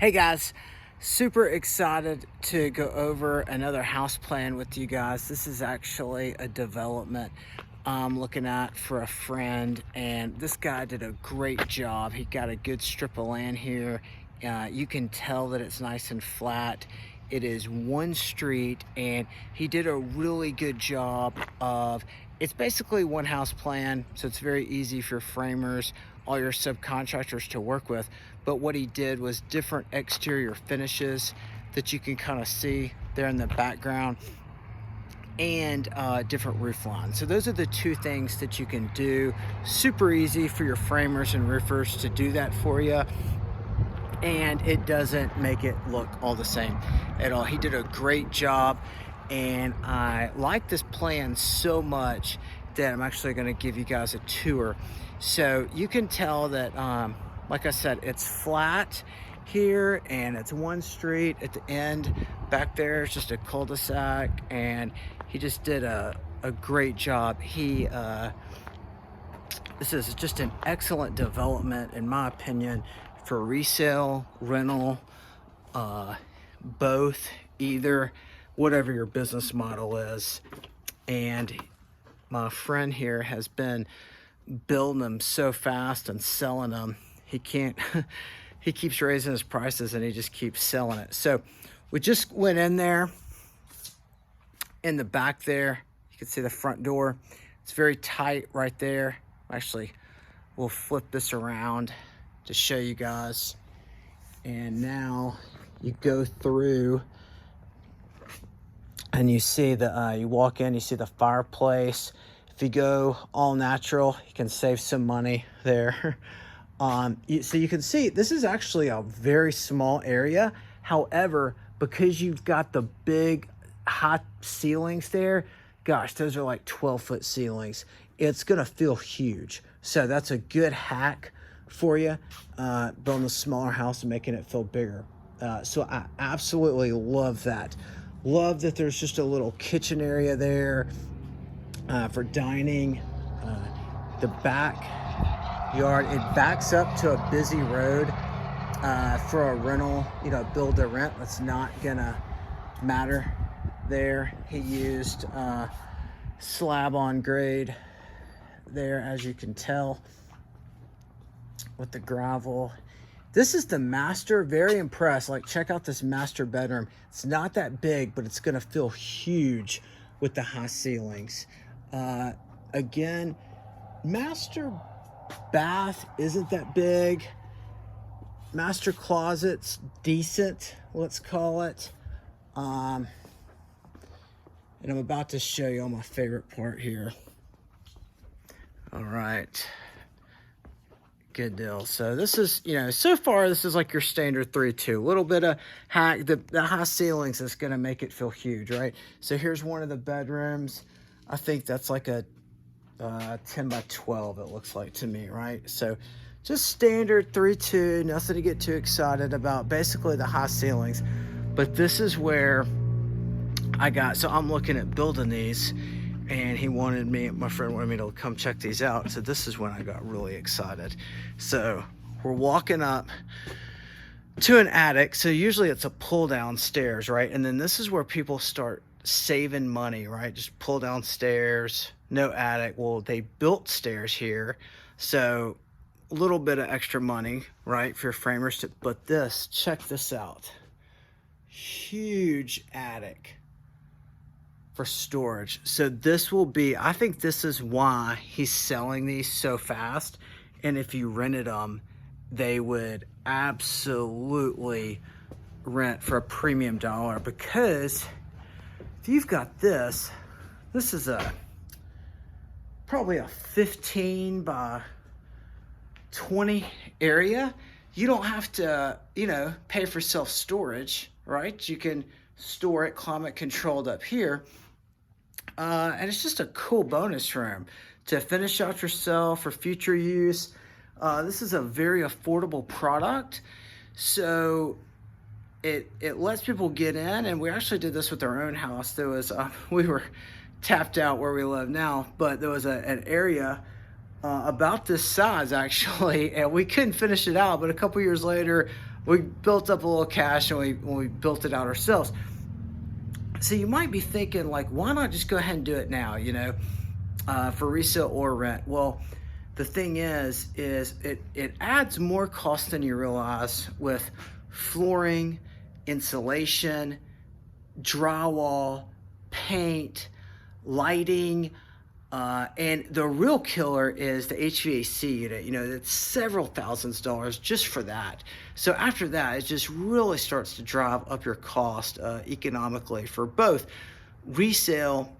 Hey guys, super excited to go over another house plan with you guys. This is actually a development I'm looking at for a friend, and this guy did a great job. He got a good strip of land here. You can tell that it's nice and flat. It is one street, and he did a really good job of, it's basically one house plan, so it's very easy for framers, all your subcontractors to work with. But what he did was different exterior finishes that you can kind of see there in the background, and different roof lines. So those are the two things that you can do. Super easy for your framers and roofers to do that for you, and it doesn't make it look all the same at all. He did a great job, and I like this plan so much that I'm actually going to give you guys a tour. So you can tell that, like I said, it's flat here, and it's one street. At the end back there is just a cul-de-sac, and he just did a great job. This is just an excellent development, in my opinion, for resale, rental, both, either, whatever your business model is. And my friend here has been building them so fast and selling them. He can't, he keeps raising his prices, and he just keeps selling it. So we just went in there. In the back there, you can see the front door. It's very tight right there. Actually, we'll flip this around to show you guys. And now you go through, and you see the, you walk in, you see the fireplace. If you go all natural, you can save some money there. So you can see this is actually a very small area. However, because you've got the big high ceilings there, gosh, those are like 12-foot ceilings. It's gonna feel huge. So that's a good hack for you, building a smaller house and making it feel bigger. So I absolutely love that. Love that there's just a little kitchen area there for dining. The backyard, it backs up to a busy road. For a rental, build to rent, that's not gonna matter there. He used slab on grade there, as you can tell, with the gravel. This is the master. Very impressed. Like, check out this master bedroom. It's not that big, but it's gonna feel huge with the high ceilings. Again, master bath isn't that big. Master closet's decent, let's call it. And I'm about to show you my favorite part here. All right, good deal. So this is, so far this is like your standard 3-2. A little bit of hack. The high ceilings is gonna make it feel huge, right? So here's one of the bedrooms. I think that's like a 10 by 12, it looks like to me, right? So just standard 3-2, nothing to get too excited about. Basically the high ceilings. But this is where so I'm looking at building these, and my friend wanted me to come check these out. So this is when I got really excited. So we're walking up to an attic. So usually it's a pull down stairs, right? And then this is where people start saving money, right? Just pull down stairs, no attic. Well, they built stairs here. So a little bit of extra money, right, for framers but check this out. Huge attic for storage. So this will be, I think this is why he's selling these so fast. And if you rented them, they would absolutely rent for a premium dollar, because if you've got this is probably a 15 by 20 area. You don't have to, pay for self-storage, right? You can store it climate controlled up here. And it's just a cool bonus room to finish out yourself for future use. This is a very affordable product. So it lets people get in, and we actually did this with our own house. There was, we were tapped out where we live now, but there was an area about this size actually, and we couldn't finish it out. But a couple years later, we built up a little cash and we built it out ourselves. So you might be thinking like, why not just go ahead and do it now? For resale or rent. Well, the thing is it adds more cost than you realize with flooring, insulation, drywall, paint, lighting, and the real killer is the HVAC unit. It's several thousands of dollars just for that. So after that, it just really starts to drive up your cost economically for both resale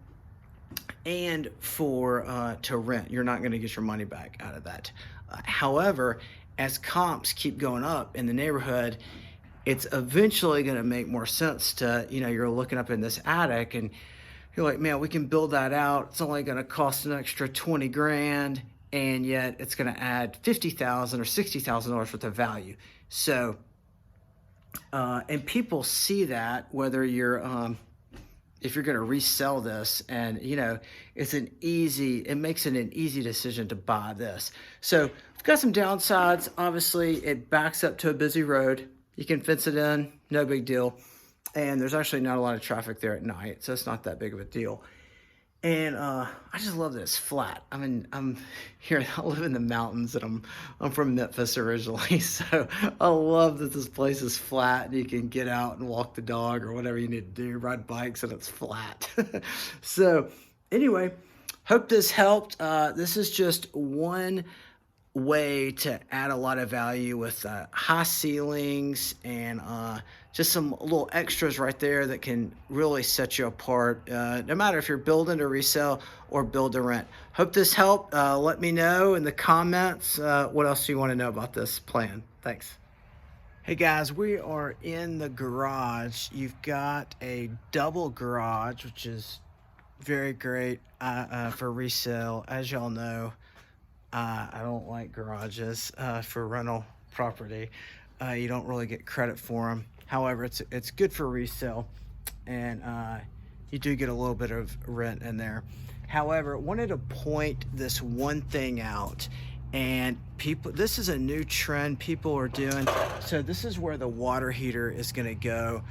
and for to rent. You're not going to get your money back out of that. However, as comps keep going up in the neighborhood, it's eventually going to make more sense to, you're looking up in this attic and you're like, man, we can build that out. It's only going to cost an extra 20 grand, and yet it's going to add 50,000 or $60,000 worth of value. So, and people see that whether you're, if you're going to resell this, and it makes it an easy decision to buy this. So we've got some downsides. Obviously, it backs up to a busy road. You can fence it in, no big deal. And there's actually not a lot of traffic there at night, so it's not that big of a deal. And I just love that it's flat. I mean, I'm here, I live in the mountains, and I'm from Memphis originally, so I love that this place is flat and you can get out and walk the dog or whatever you need to do, ride bikes, and it's flat. So anyway, hope this helped. This is just one way to add a lot of value with high ceilings and just some little extras right there that can really set you apart, no matter if you're building to resell or build to rent. Hope this helped. Let me know in the comments what else you want to know about this plan. Thanks. Hey guys, we are in the garage. You've got a double garage, which is very great for resale. As y'all know, I don't like garages for rental property. You don't really get credit for them. However, it's good for resale, and you do get a little bit of rent in there. However, I wanted to point this one thing out, and this is a new trend people are doing. So this is where the water heater is going to go,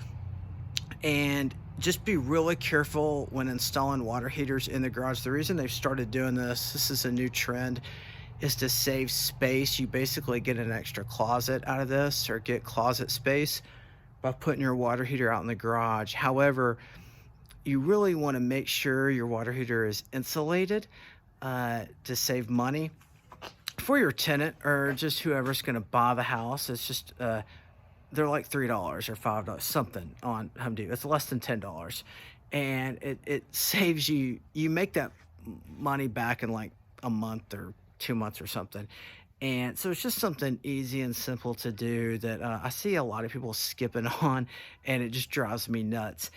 and just be really careful when installing water heaters in the garage. The reason they've started doing this is a new trend, is to save space. You basically get an extra closet out of this, or get closet space by putting your water heater out in the garage. However, you really want to make sure your water heater is insulated to save money for your tenant or just whoever's going to buy the house. It's just they're like $3 or $5, something on Home Depot. It's less than $10, and it saves you. You make that money back in like a month or 2 months or something. And so it's just something easy and simple to do that I see a lot of people skipping on, and it just drives me nuts.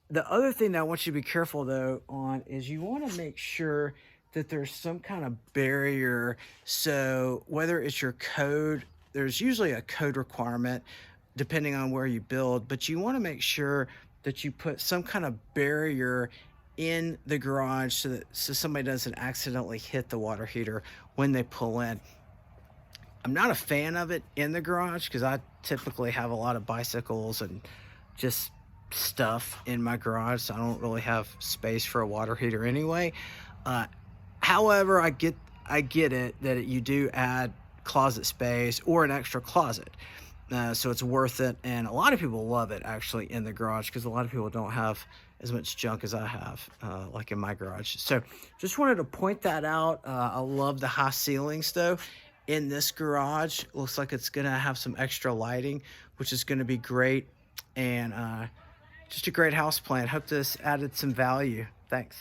The other thing that I want you to be careful though on is you want to make sure that there's some kind of barrier. So whether it's your code, there's usually a code requirement depending on where you build, but you want to make sure that you put some kind of barrier in the garage so somebody doesn't accidentally hit the water heater when they pull in. I'm not a fan of it in the garage because I typically have a lot of bicycles and just stuff in my garage, so I don't really have space for a water heater anyway. However, I get it that you do add closet space or an extra closet, so it's worth it, and a lot of people love it actually in the garage because a lot of people don't have as much junk as I have, like in my garage. So just wanted to point that out. I love the high ceilings though in this garage. Looks like it's gonna have some extra lighting, which is gonna be great, and just a great house plan. Hope this added some value. Thanks.